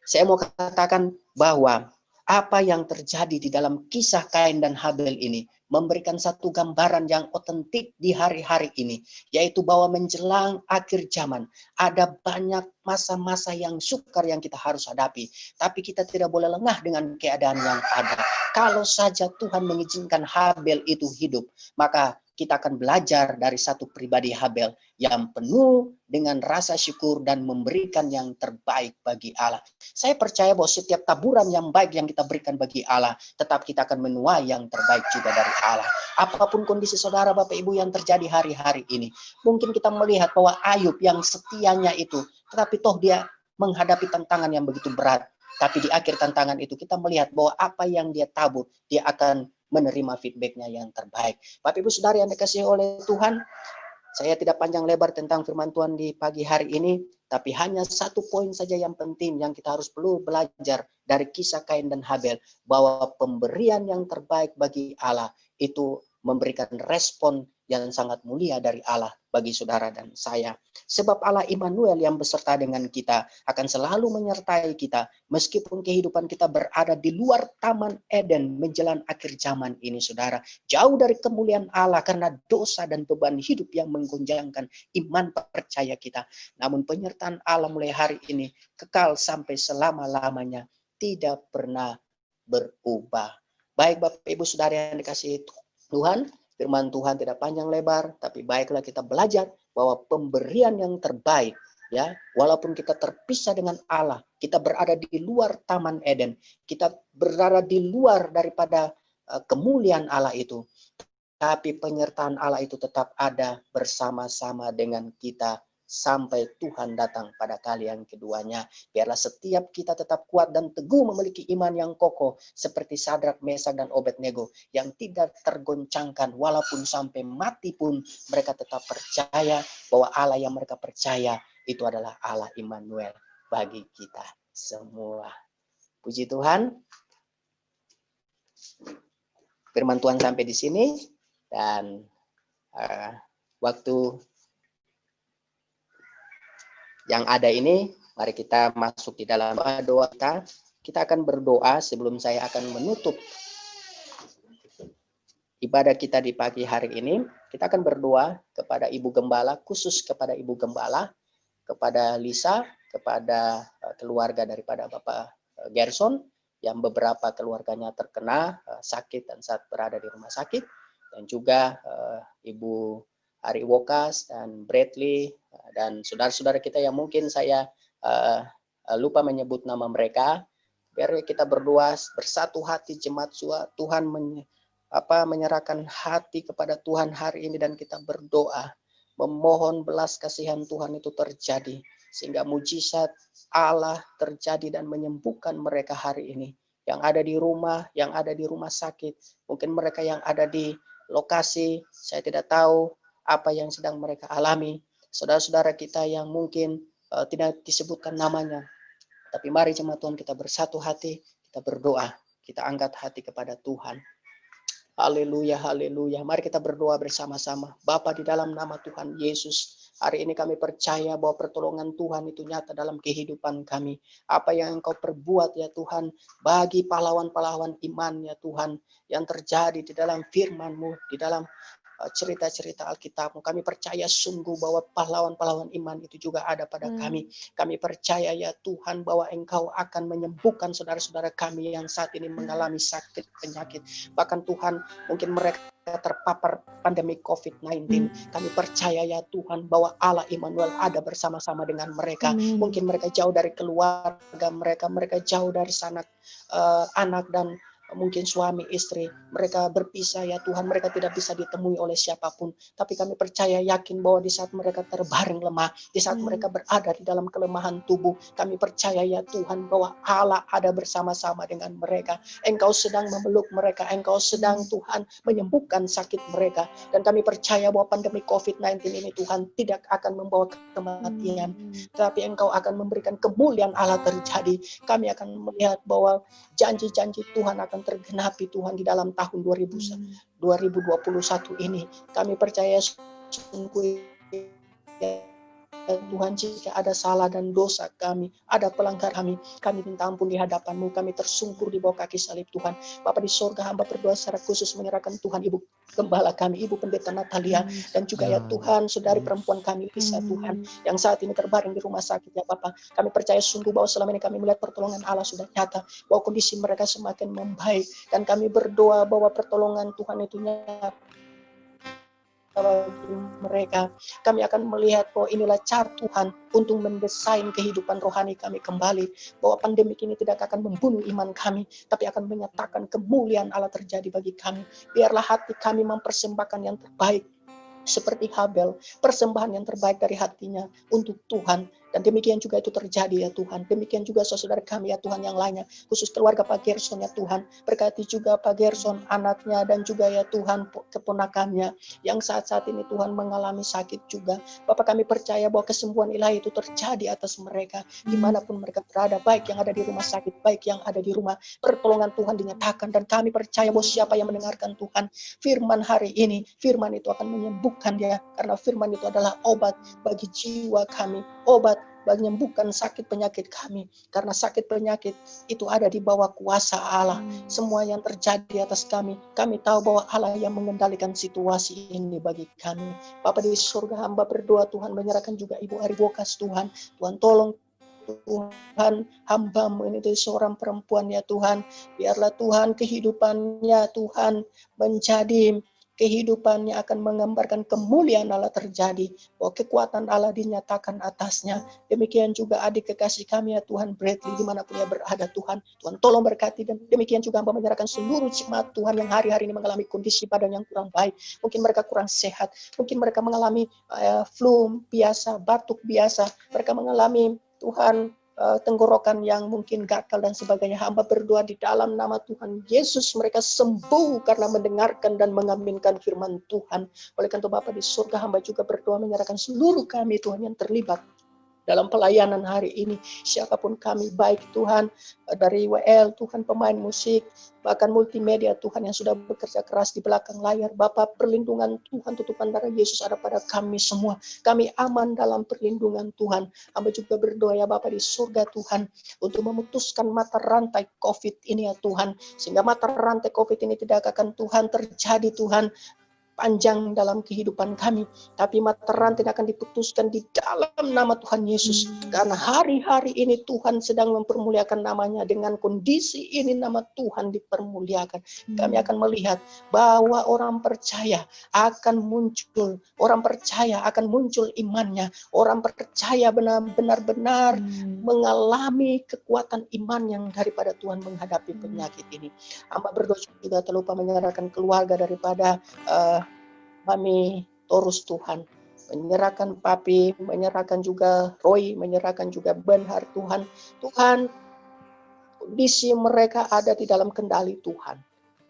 saya mau katakan bahwa apa yang terjadi di dalam kisah Kain dan Habel ini memberikan satu gambaran yang otentik di hari-hari ini, yaitu bahwa menjelang akhir zaman ada banyak masa-masa yang sukar yang kita harus hadapi, tapi kita tidak boleh lengah dengan keadaan yang ada. Kalau saja Tuhan mengizinkan Habel itu hidup, maka kita akan belajar dari satu pribadi Habel yang penuh dengan rasa syukur dan memberikan yang terbaik bagi Allah. Saya percaya bahwa setiap taburan yang baik yang kita berikan bagi Allah, tetap kita akan menuai yang terbaik juga dari Allah. Apapun kondisi saudara Bapak Ibu yang terjadi hari-hari ini, mungkin kita melihat bahwa Ayub yang setianya itu, tetapi toh dia menghadapi tantangan yang begitu berat. Tapi di akhir tantangan itu kita melihat bahwa apa yang dia tabur, dia akan menerima feedbacknya yang terbaik. Bapak Ibu Saudara yang dikasihi oleh Tuhan, saya tidak panjang lebar tentang firman Tuhan di pagi hari ini, tapi hanya satu poin saja yang penting yang kita harus perlu belajar dari kisah Kain dan Habel, bahwa pemberian yang terbaik bagi Allah itu memberikan respon yang sangat mulia dari Allah bagi saudara dan saya. Sebab Allah Immanuel yang beserta dengan kita akan selalu menyertai kita meskipun kehidupan kita berada di luar Taman Eden menjelang akhir zaman ini, saudara. Jauh dari kemuliaan Allah karena dosa dan beban hidup yang menggoncangkan iman percaya kita. Namun penyertaan Allah mulai hari ini kekal sampai selama-lamanya, tidak pernah berubah. Baik Bapak Ibu Saudara yang dikasihi Tuhan, firman Tuhan tidak panjang lebar, tapi baiklah kita belajar bahwa pemberian yang terbaik, ya, walaupun kita terpisah dengan Allah, kita berada di luar Taman Eden, kita berada di luar daripada kemuliaan Allah itu, tapi penyertaan Allah itu tetap ada bersama-sama dengan kita sampai Tuhan datang pada kali yang keduanya. Biarlah setiap kita tetap kuat dan teguh memiliki iman yang kokoh seperti Sadrak, Mesak, dan Obednego yang tidak tergoncangkan walaupun sampai mati pun mereka tetap percaya bahwa Allah yang mereka percaya itu adalah Allah Immanuel bagi kita semua. Puji Tuhan. Firman Tuhan sampai di sini dan waktu yang ada ini, mari kita masuk di dalam doa kita. Kita akan berdoa sebelum saya akan menutup ibadah kita di pagi hari ini. Kita akan berdoa kepada Ibu Gembala, khusus kepada Ibu Gembala, kepada Lisa, kepada keluarga daripada Bapak Gerson, yang beberapa keluarganya terkena sakit dan saat berada di rumah sakit, dan juga Ibu Ari Wokas dan Bradley dan saudara-saudara kita yang mungkin saya lupa menyebut nama mereka. Biar kita berdoa bersatu hati jemaat Tuhan menyerahkan hati kepada Tuhan hari ini, dan kita berdoa memohon belas kasihan Tuhan itu terjadi sehingga mujizat Allah terjadi dan menyembuhkan mereka hari ini. yang ada di rumah, yang ada di rumah sakit, mungkin mereka yang ada di lokasi, saya tidak tahu apa yang sedang mereka alami. Saudara-saudara kita yang mungkin tidak disebutkan namanya, tapi mari jemaat Tuhan kita bersatu hati, kita berdoa, kita angkat hati kepada Tuhan. Haleluya, haleluya. Mari kita berdoa bersama-sama. Bapa, di dalam nama Tuhan Yesus, hari ini kami percaya bahwa pertolongan Tuhan itu nyata dalam kehidupan kami. Apa yang Engkau perbuat ya Tuhan, bagi pahlawan-pahlawan iman ya Tuhan, yang terjadi di dalam firman-Mu, di dalam cerita-cerita Alkitab-Mu. Kami percaya sungguh bahwa pahlawan-pahlawan iman itu juga ada pada kami. Kami percaya ya Tuhan bahwa Engkau akan menyembuhkan saudara-saudara kami yang saat ini mengalami sakit penyakit. Bahkan Tuhan, mungkin mereka terpapar pandemi COVID-19. Kami percaya ya Tuhan bahwa Allah Immanuel ada bersama-sama dengan mereka. Mungkin mereka jauh dari keluarga mereka, mereka jauh dari sanak anak dan mungkin suami istri, mereka berpisah ya Tuhan, mereka tidak bisa ditemui oleh siapapun, tapi kami percaya yakin bahwa di saat mereka terbaring lemah, di saat mereka berada di dalam kelemahan tubuh, kami percaya ya Tuhan bahwa Allah ada bersama-sama dengan mereka. Engkau sedang memeluk mereka, Engkau sedang Tuhan menyembuhkan sakit mereka, dan kami percaya bahwa pandemi COVID-19 ini Tuhan tidak akan membawa kematian, tapi Engkau akan memberikan kemuliaan Allah terjadi. Kami akan melihat bahwa janji-janji Tuhan akan tergenapi Tuhan di dalam tahun 2021 ini. Kami percaya sungguh ya Tuhan, jika ada salah dan dosa kami, ada pelanggar kami minta ampun di hadapan-Mu, kami tersungkur di bawah kaki salib Tuhan. Bapa di sorga, hamba berdoa secara khusus menyerahkan Tuhan Ibu Gembala kami, Ibu Pendeta Natalia, dan juga ya Tuhan, saudari perempuan kami Lisa Tuhan, yang saat ini terbaring di rumah sakit ya Bapak. Kami percaya sungguh bahwa selama ini kami melihat pertolongan Allah sudah nyata, bahwa kondisi mereka semakin membaik, dan kami berdoa bahwa pertolongan Tuhan itu nyata bagi mereka. Kami akan melihat bahwa inilah cara Tuhan untuk mendesain kehidupan rohani kami kembali, bahwa pandemi ini tidak akan membunuh iman kami, tapi akan menyatakan kemuliaan Allah terjadi bagi kami. Biarlah hati kami mempersembahkan yang terbaik, seperti Habel, persembahan yang terbaik dari hatinya untuk Tuhan. Dan demikian juga itu terjadi ya Tuhan. Demikian juga saudara kami ya Tuhan yang lainnya, khusus keluarga Pak Gerson ya Tuhan. Berkati juga Pak Gerson, anaknya, dan juga ya Tuhan keponakannya yang saat-saat ini Tuhan mengalami sakit juga. Bapak, kami percaya bahwa kesembuhan ilahi itu terjadi atas mereka dimanapun mereka berada, baik yang ada di rumah sakit, baik yang ada di rumah. Pertolongan Tuhan dinyatakan, dan kami percaya bahwa siapa yang mendengarkan Tuhan firman hari ini, firman itu akan menyembuhkan dia, karena firman itu adalah obat bagi jiwa kami, obat bagi menyembuhkan sakit penyakit kami, karena sakit penyakit itu ada di bawah kuasa Allah. Semua yang terjadi atas kami tahu bahwa Allah yang mengendalikan situasi ini bagi kami. Bapa di surga, hamba berdoa Tuhan, menyerahkan juga Ibu Ari Bokas Tuhan. Tuhan tolong Tuhan, hamba-Mu ini seorang perempuan ya Tuhan, biarlah Tuhan kehidupannya Tuhan menjadi kehidupannya akan menggambarkan kemuliaan Allah terjadi, bahwa kekuatan Allah dinyatakan atasnya. Demikian juga adik kekasih kami ya Tuhan, Bradley, dimanapun dia berada Tuhan, Tuhan tolong berkati. Dan demikian juga hamba menyerahkan seluruh jemaat Tuhan yang hari-hari ini mengalami kondisi badan yang kurang baik, mungkin mereka kurang sehat, mungkin mereka mengalami flu biasa, batuk biasa, mereka mengalami Tuhan tenggorokan yang mungkin gatal dan sebagainya. Hamba berdoa di dalam nama Tuhan Yesus, mereka sembuh karena mendengarkan dan mengaminkan firman Tuhan. Oleh karena itu Bapa di surga, hamba juga berdoa menyerahkan seluruh kami Tuhan yang terlibat dalam pelayanan hari ini, siapapun kami, baik Tuhan dari WL, Tuhan pemain musik, bahkan multimedia Tuhan yang sudah bekerja keras di belakang layar. Bapa, perlindungan Tuhan, tutupan darah Yesus ada pada kami semua. Kami aman dalam perlindungan Tuhan. Hamba juga berdoa ya Bapa di surga Tuhan, untuk memutuskan mata rantai COVID ini ya Tuhan, sehingga mata rantai COVID ini tidak akan Tuhan terjadi Tuhan panjang dalam kehidupan kami, tapi mata rantai akan diputuskan di dalam nama Tuhan Yesus. Karena hari-hari ini Tuhan sedang mempermuliakan namanya, dengan kondisi ini nama Tuhan dipermuliakan. Kami akan melihat bahwa orang percaya akan muncul, orang percaya akan muncul imannya, orang percaya benar-benar mengalami kekuatan iman yang daripada Tuhan menghadapi penyakit ini. Hamba berdoa juga terlupa menyerahkan keluarga daripada Mami Torus Tuhan, menyerahkan Papi, menyerahkan juga Roy, menyerahkan juga Benhar Tuhan. Tuhan, kondisi mereka ada di dalam kendali Tuhan.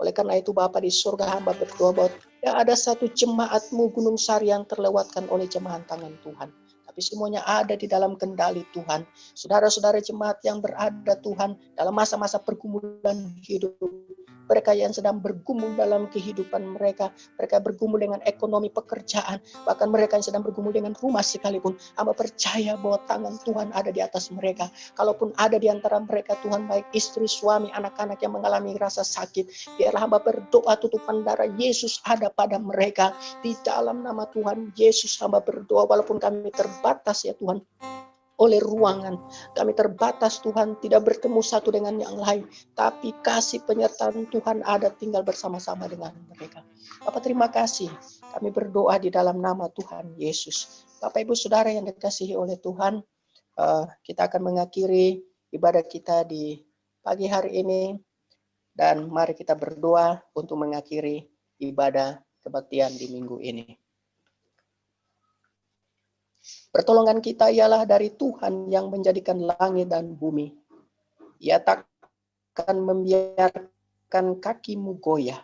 Oleh karena itu Bapa di surga, hamba berdoa bahwa tidak ada satu jemaat-Mu Gunung Sari yang terlewatkan oleh jemahan tangan Tuhan. Tapi semuanya ada di dalam kendali Tuhan. Saudara-saudara jemaat yang berada Tuhan dalam masa-masa pergumulan hidup, mereka yang sedang bergumul dalam kehidupan mereka bergumul dengan ekonomi pekerjaan, bahkan mereka yang sedang bergumul dengan rumah sekalipun, hamba percaya bahwa tangan Tuhan ada di atas mereka. Kalaupun ada di antara mereka Tuhan, baik istri, suami, anak-anak yang mengalami rasa sakit, biarlah hamba berdoa tutupan darah Yesus ada pada mereka. Di dalam nama Tuhan Yesus hamba berdoa, walaupun kami terbatas ya Tuhan oleh ruangan, kami terbatas Tuhan, tidak bertemu satu dengan yang lain, tapi kasih penyertaan Tuhan ada tinggal bersama-sama dengan mereka. Bapak terima kasih, kami berdoa di dalam nama Tuhan Yesus. Bapak Ibu Saudara yang dikasihi oleh Tuhan, kita akan mengakhiri ibadah kita di pagi hari ini, dan mari kita berdoa untuk mengakhiri ibadah kebaktian di minggu ini. Pertolongan kita ialah dari Tuhan yang menjadikan langit dan bumi. Ia takkan membiarkan kakimu goyah.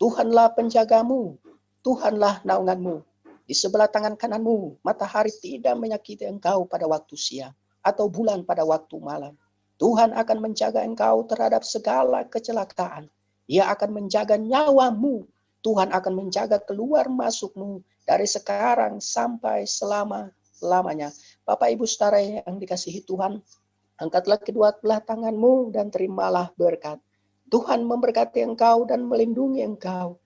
Tuhanlah penjagamu, Tuhanlah naunganmu. Di sebelah tangan kananmu, matahari tidak menyakiti engkau pada waktu siang, atau bulan pada waktu malam. Tuhan akan menjaga engkau terhadap segala kecelakaan. Ia akan menjaga nyawamu. Tuhan akan menjaga keluar masukmu dari sekarang sampai selama-lamanya. Bapak Ibu Saudara yang dikasihi Tuhan, angkatlah kedua belah tanganmu dan terimalah berkat. Tuhan memberkati engkau dan melindungi engkau.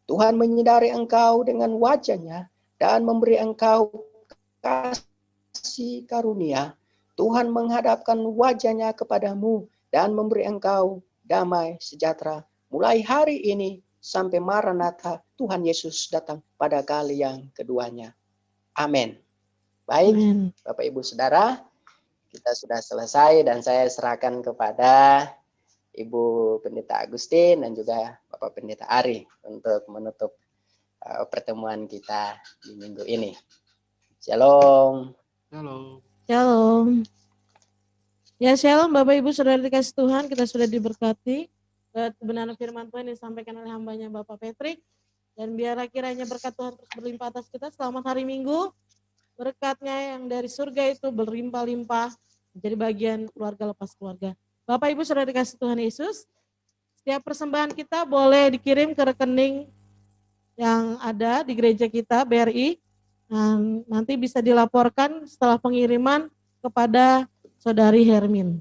Tuhan menyinari engkau dengan wajah-Nya dan memberi engkau kasih karunia. Tuhan menghadapkan wajah-Nya kepadamu dan memberi engkau damai sejahtera. Mulai hari ini sampai Maranatha, Tuhan Yesus datang pada kali yang keduanya. Amin. Baik, Amen. Bapak Ibu Saudara, kita sudah selesai dan saya serahkan kepada Ibu Pendeta Agustin dan juga Bapak Pendeta Ari untuk menutup pertemuan kita di minggu ini. Shalom. Shalom. Shalom. Ya shalom Bapak Ibu Saudara dikasih Tuhan, kita sudah diberkati. Kebenaran firman Tuhan yang disampaikan oleh hambanya Bapak Patrick. Dan biarlah kiranya berkat Tuhan terus berlimpah atas kita. Selamat hari Minggu. Berkatnya yang dari surga itu berlimpah-limpah menjadi bagian keluarga lepas keluarga. Bapak Ibu Saudara dikasih Tuhan Yesus, setiap persembahan kita boleh dikirim ke rekening yang ada di gereja kita, BRI. Dan nanti bisa dilaporkan setelah pengiriman kepada Saudari Hermin.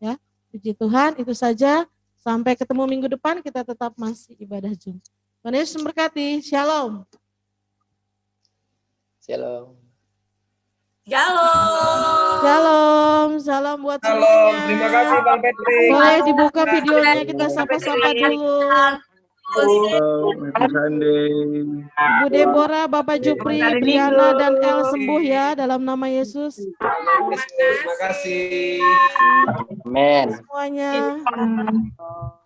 Ya, puji Tuhan, itu saja. Sampai ketemu minggu depan, kita tetap masih ibadah Zoom. Tuhan Yesus memberkati. Shalom. Shalom. Shalom. Shalom. Salam buat Shalom. semuanya. Terima kasih Bang Patrick. Boleh dibuka videonya, kita sapa-sapa dulu. Happy Sunday. Ibu Deborah, Bapak Jupri, Briana, dan El sembuh ya dalam nama Yesus. Terima kasih. Amin. Semuanya.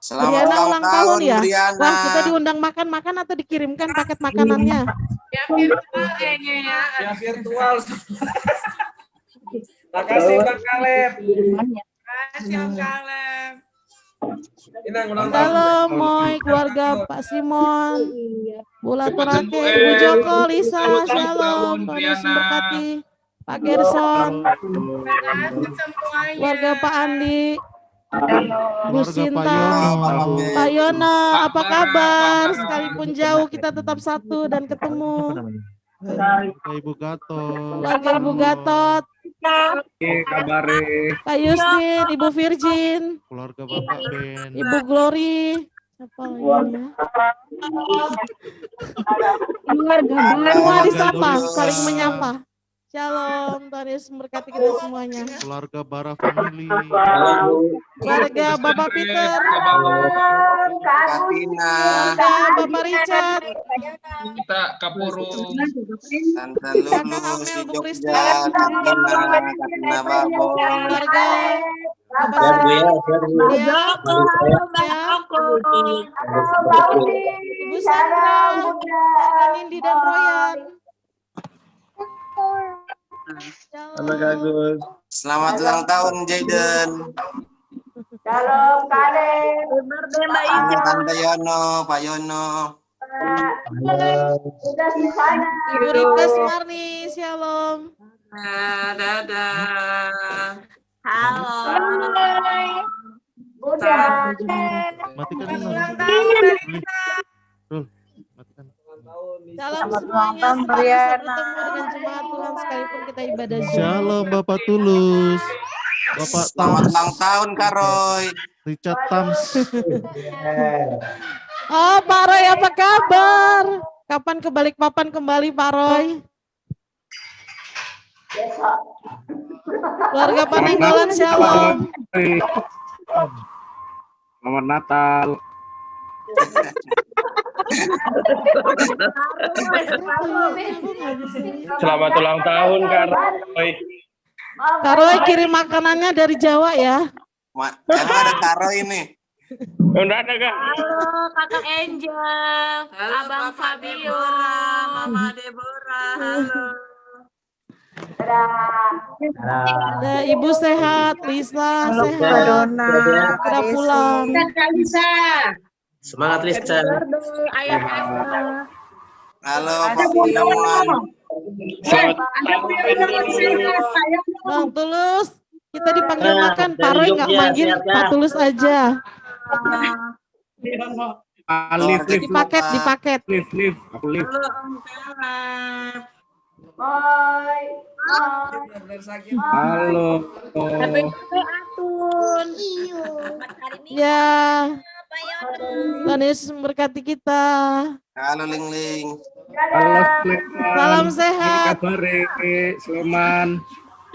Selamat Briana ulang tahun ya? Briana. Wah, kita diundang makan-makan atau dikirimkan paket makanannya? Ya virtual kayaknya ya. Ya virtual. Makasih Bang Kaleb. Makasih Om Kaleb. Inang ulang tahun. Shalom, Moy, keluarga Pak Simon, Bu Laturake, Ibu Joko, Lisa, shalom, Tuhan Yesus memberkati, Pak Gerson, keluarga Pak Andi, Bu Sinta, Pak Yono, apa kabar? Sekalipun jauh kita tetap satu dan ketemu. Ibu Gatot. Keluarga Ibu Gatot, Kabare. Pak Yustin, Ibu Virgin, Keluarga Bapak Ben. Ibu Glory, siapa lagi ya? Semua disapa, saling menyapa. Shalom, Tuhan Yesus memberkati kita semuanya. Keluarga Bara Family. Keluarga Bapak Peter, Katina, keluarga Bapak Richard, Kita Kapuru. Tante Lulu, si Bu Kristi, Jogja, Katina Babo, keluarga Bapak Sandi, ya, Ibu Sandra, keluarga Nindi dan Royan. Shalom. selamat ulang tahun Jaden. Shalom Kaleb. Halo Tante Yono, Pak Yono. Sudah di sana. Ibu Rika Sumarni, shalom. Dadah. Hai. Udah. Matikan ini. Ulang tahun dari Matikan. Shalom Selamat semuanya, ulang tahun, semoga bisa Briana. bertemu dengan jemaat Tuhan sekalipun kita ibadah Zoom. Shalom Bapak Tulus. Bapak Selamat Tams. ulang tahun Kak Roy. Richard Tams. Oh Pak Roy, apa kabar? Kapan ke Balikpapan kembali Pak Roy? Besok. Keluarga Panenggolan, shalom. Selamat Natal. Selamat ulang tahun Kak Roy. Kak Roy kirim makanannya dari Jawa ya. Emang ada Kak Roy ini. Udah ada Kak. Halo Kakak Angel, Halo, Abang Bapak Fabio. Deborah, Mama Deborah, halo. Ada Ibu sehat, Lisa sehat. Dona. Udah pulang. Semangat Lisa. Ayah Eva. Halo Pak Firman. Bang Tulus, kita dipanggil Nah, makan. dari Pak Roy nggak Jogja, manggil siap ya? Pak Tulus aja. Lift, Di paket, di paket. lift. Aku lift. Halo Om Caleb. Hai. Halo. Happy birthday Atun. Ya, Tuhan Yesus memberkati kita. Halo Ling Ling. Halo Sleman. Salam sehat. Kabare Sleman.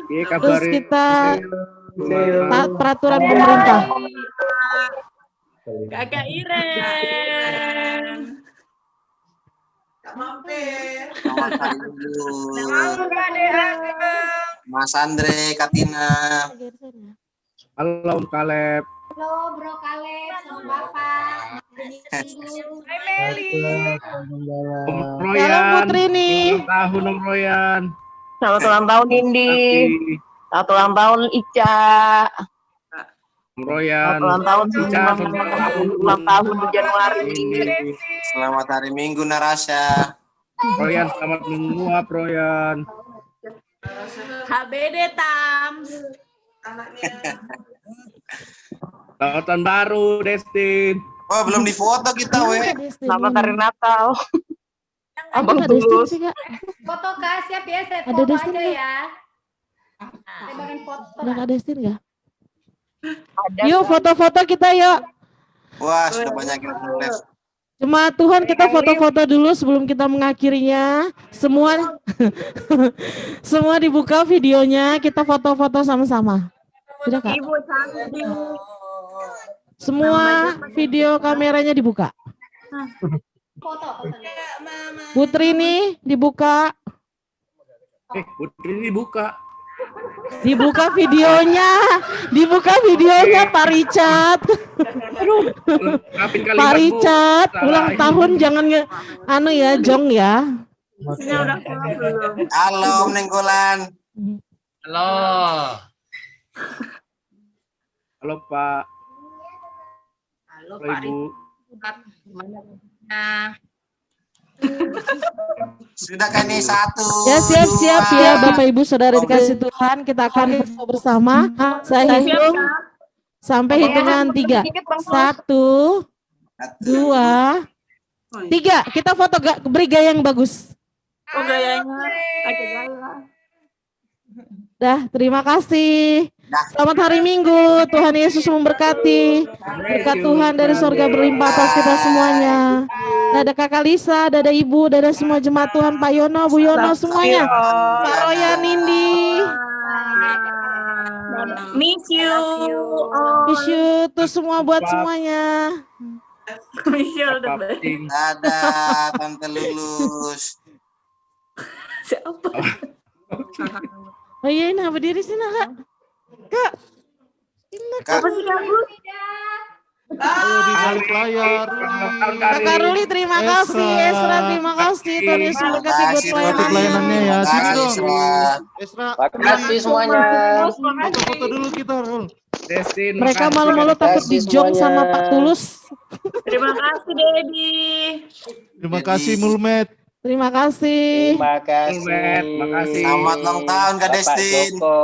Piye Terus kabare? kita taat peraturan pemerintah. Kakak Iren. Mampir. Selamat hari Minggu. Halo Kak Dea. Mas Andre, Katina. Halo Om Kaleb. Halo Bro Kaleb sama Bapak. Hai Meli. Om Salam Royan. Putri nih. Ulang tahun Om Royan. Selamat ulang tahun Indi. Tapi Selamat ulang tahun Ica. Om Royan. Selamat ulang tahun Ica, semua. Ulang tahun di Januari. Selamat hari Minggu Narasya. Royan, selamat menguap Royan. HBD Tams. Anaknya. Selamat tahun baru Destin. Oh, belum difoto kita, weh. Selamat hari Natal. Abang Tulus. Sih, Kak. Foto Kak, siap ya, saya Ada foto Destin aja nggak? ya. Saya bagian foto. Udah Kak Destin nggak? Ada. Yuk foto-foto kita yuk. Wah, sudah banyak yang nulis. Jemaat Tuhan, kita foto-foto dulu sebelum kita mengakhirinya. Semua semua dibuka videonya, kita foto-foto sama-sama. Sudah Kak? Ibu cantik. Semua video kameranya dibuka. Foto. Putri nih dibuka. Putri ini buka. Dibuka videonya Pak Richard. Lengkapin Pak kalimat, Bu. Richard, ulang Salahin. tahun jangan jong ya. Ini udah pulang belum? Halo Om Nenggolan. Halo. Halo Pak. Halo Halo Pak Ibu. Nah, Sudah kan ini satu. Ya siap-siap dua. ya Bapak Ibu Saudara dikasih Tuhan, kita akan foto bersama. Saya hitung sampai hitungan 3. 1, 2, 3. Kita foto beri gaya yang bagus. oh gayanya agak gaya. Dah, terima kasih. Selamat hari Minggu. Tuhan Yesus memberkati. Berkat Tuhan dari sorga berlimpah atas kita semuanya. Dadah Kakak Lisa, dadah Ibu, dadah semua jemaat Tuhan, Pak Yono, Bu Yono, semuanya. Pak Royan, Nindi. Miss you. Wish you tuh semua buat semuanya. Miss you udah Pak Ping. Dadah, Tante Lulus. siapa? Oh iya, nah berdiri sini Kak. Kak. Kak, Apa sih kamu? Ayo di balik layar. Kakak Ruli terima kasih, Esra terima kasih, Tuhan Yesus memberkati buat Makasih, Ruli. pelayanannya ya. Makasih, Sini dong. Esra. Esra, Makasih semuanya. foto-foto dulu kita, Rul. Destin, Mereka makasih. malu-malu takut Makasih dijong sama semuanya. Pak Tulus. Terima kasih, Dedi. Terima kasih Mulmet. Terima kasih. Terima kasih. Mulmet, makasih. Selamat ulang tahun, Kak Bapak Destin. Joko.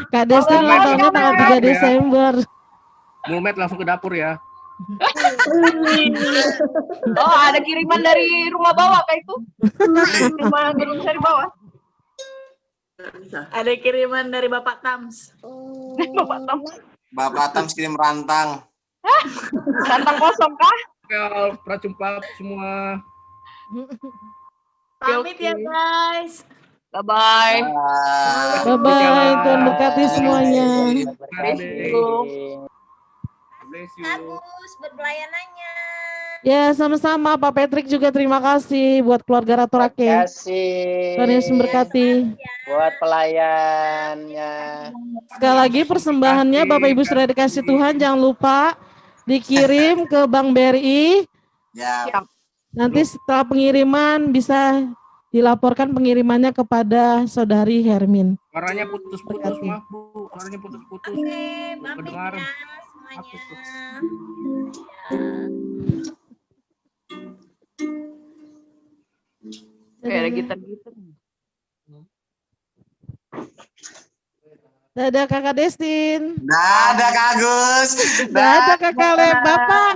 Kak Destin ulang tahunnya tanggal 3 Desember. Mulmet langsung ke dapur ya. Oh, ada kiriman dari rumah bawah kayak itu. Kiriman dari bawah. Ada kiriman dari Bapak Tams. Bapak Tom. Bapak Tams kirim rantang. Rantang kosong kah? Oke, prajumpa semua. Pamit ya, guys. Bye-bye. Bye-bye, Tuhan berkati semuanya. Bless you. Bagus buat pelayanannya. Ya, sama-sama Pak Patrick juga terima kasih buat keluarga Ratu Rake. Terima kasih Tuhan Yesus memberkati. buat pelayannya. Sekali lagi persembahannya Bapak Ibu sudah dikasih Tuhan, jangan lupa dikirim ke Bank BRI. Ya, Nanti setelah pengiriman bisa dilaporkan pengirimannya kepada Saudari Hermin. Suaranya putus-putus, maaf Bu. Suaranya putus-putus. Oke, pamit Kedengaran. ya semuanya. Kayak ada gitar-gitar. Dadah Kakak Destin. dadah Kak Agus. Dadah Kakak Leb. Bapak.